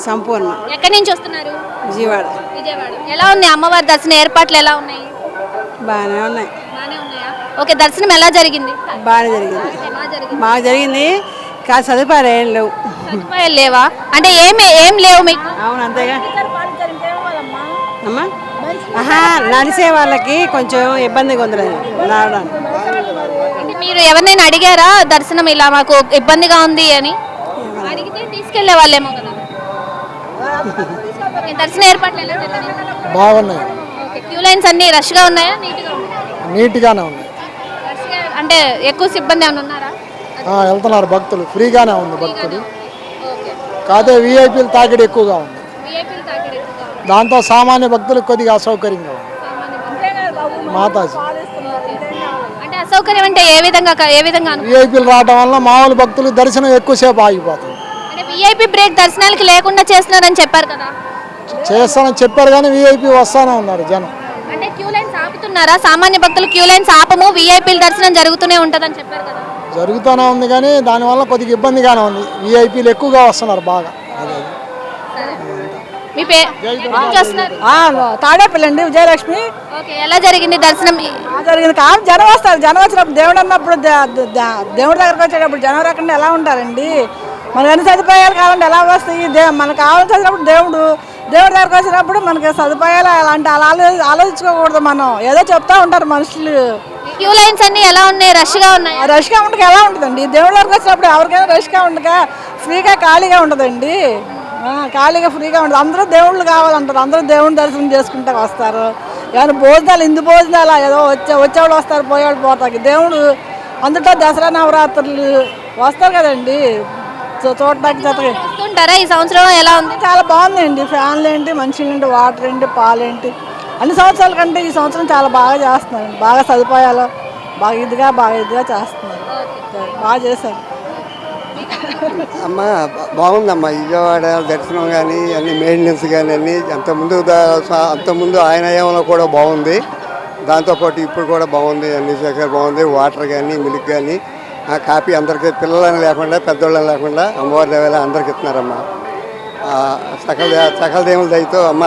సంపూర్ణ. ఎక్కడి నుంచి వస్తున్నారు? విజయవాడ. విజయవాడ. ఎలా ఉంది అమ్మవారి దర్శన ఏర్పాట్లు ఎలా ఉన్నాయి? బాగానే ఉన్నాయి. బాగానే ఉన్నాయా? ఓకే, దర్శనం ఎలా జరిగింది? బాగానే జరిగింది. బాగా జరిగింది. కాదు సదుపాయాలు ఏం లేవు. సదుపాయాలు లేవా? అంటే ఏం లేవు మీకు? అవును, అంతేగా అమ్మా. నడిసే వాళ్ళకి కొంచెం ఇబ్బందిగా ఉంది రావడానికి. అంటే మీరు ఎవరినైనా అడిగారా దర్శనం ఇలా మాకు ఇబ్బందిగా ఉంది అని? అడిగితే తీసుకెళ్లే వాళ్ళేమో కదా. దర్శన ఏర్పాట్లు ఎలా జరిగినాయి? బాగున్నాయి. క్యూ లైన్స్ అన్ని రష్ గా ఉన్నాయా? నీట్గానే ఉన్నాయి. అంటే ఎక్కువ సిబ్బంది ఏమైనా ఉన్నారా? వెళ్తున్నారు భక్తులు, ఫ్రీగానే ఉంది భక్తులు. కాదే వీఐపీలు తాకిడి ఎక్కువగా ఉంది. దాంతో సామాన్య భక్తులకు కొద్దిగా అసౌకర్యంగా ఉంది. మాతాజీ అంటే అసౌకర్యం అంటే ఏ విధంగా? వీఐపీలు రావడం వల్ల మామూలు భక్తులు దర్శనం ఎక్కువసేపు ఆగిపోతుంది. అంటే వీఐపీ బ్రేక్ దర్శనాలకి లేకుండా చేస్తున్నారని చెప్పారు కదా. చేస్తానని చెప్పారు కానీ వీఐపీ వస్తానే ఉన్నారు జనం. అంటే క్యూ లైన్స్ ఆపుతున్నారా? సామాన్య భక్తులు క్యూ లైన్స్ ఆపము, వీఐపీల దర్శనం జరుగుతూనే ఉంటుందని చెప్పారు కదా. జరుగుతూనే ఉంది కానీ దానివల్ల కొద్దిగా ఇబ్బందిగానే ఉంది. వీఐపీలు ఎక్కువగా వస్తున్నారు బాగా. మీ తాడేపల్లి అండి, విజయలక్ష్మి. ఓకే, ఎలా జరిగింది దర్శనం? జరిగింది. కాబట్టి జనం వస్తారు. జనం వచ్చినప్పుడు దేవుడు అన్నప్పుడు దేవుడి దగ్గరకు వచ్చేటప్పుడు జనం రాకుండా ఎలా ఉంటారండి? మనకు అన్ని సదుపాయాలు కావాలంటే ఎలా వస్తాయి? మనకు కావాల్సి వచ్చినప్పుడు దేవుడి దగ్గరకు వచ్చినప్పుడు మనకి సదుపాయాలు అలాంటి అలా ఆలోచించుకోకూడదు. మనం ఏదో చెప్తా ఉంటారు మనుషులు. క్యూ లైన్స్ అన్ని ఎలా ఉన్నాయి? రష్గా ఉన్నాయి. రష్గా ఉండక ఎలా ఉంటుందండి? దేవుడి దగ్గరకు వచ్చినప్పుడు ఎవరికైనా రష్గా ఉండక ఫ్రీగా ఖాళీగా ఉంటుందండి. ఖాళీగా ఫ్రీగా ఉంటుంది. అందరూ దేవుళ్ళు కావాలంటారు. అందరూ దేవుని దర్శనం చేసుకుంటా వస్తారు. ఏమైనా భోజనాలు ఇందు భోజనాలు ఏదో వచ్చేవాళ్ళు వస్తారు, పోయేవాళ్ళు పోతారు. దేవుడు అందులో దసరా నవరాత్రులు వస్తారు కదండి చూడటానికి. వస్తుంటారా? ఈ సంవత్సరం ఎలా ఉంది? చాలా బాగుందండి. ఫ్యాన్లు ఏంటి, మంచిగా ఏంటి, వాటర్ ఏంటి, పాలు ఏంటి, అన్ని సంవత్సరాల కంటే ఈ సంవత్సరం చాలా బాగా చేస్తున్నారండి. బాగా సదుపాయాలు బాగా ఇదిగా చేస్తున్నారు. బాగా చేశారు. అమ్మ బాగుందమ్మా. విజయవాడ దర్శనం కానీ అన్ని మెయింటెనెన్స్ కానీ అన్నీ అంతకుముందు ఆయన ఏమైనా కూడా బాగుంది. దాంతోపాటు ఇప్పుడు కూడా బాగుంది. అన్ని శాఖలు బాగుంది. వాటర్ కానీ మిల్క్ కానీ కాఫీ అందరికీ, పిల్లలని లేకుండా పెద్దోళ్ళని లేకుండా అమ్మవారి దేవాలయం అందరికి ఇస్తున్నారమ్మా. సకల దేవుల దయతో అమ్మ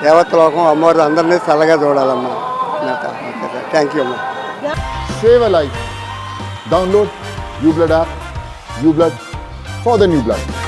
దేవత లోకం అమ్మవారు అందరినీ చల్లగా చూడాలమ్మా. థ్యాంక్ యూ అమ్మా. Save a life. Download uBlood app. uBlood for the new blood.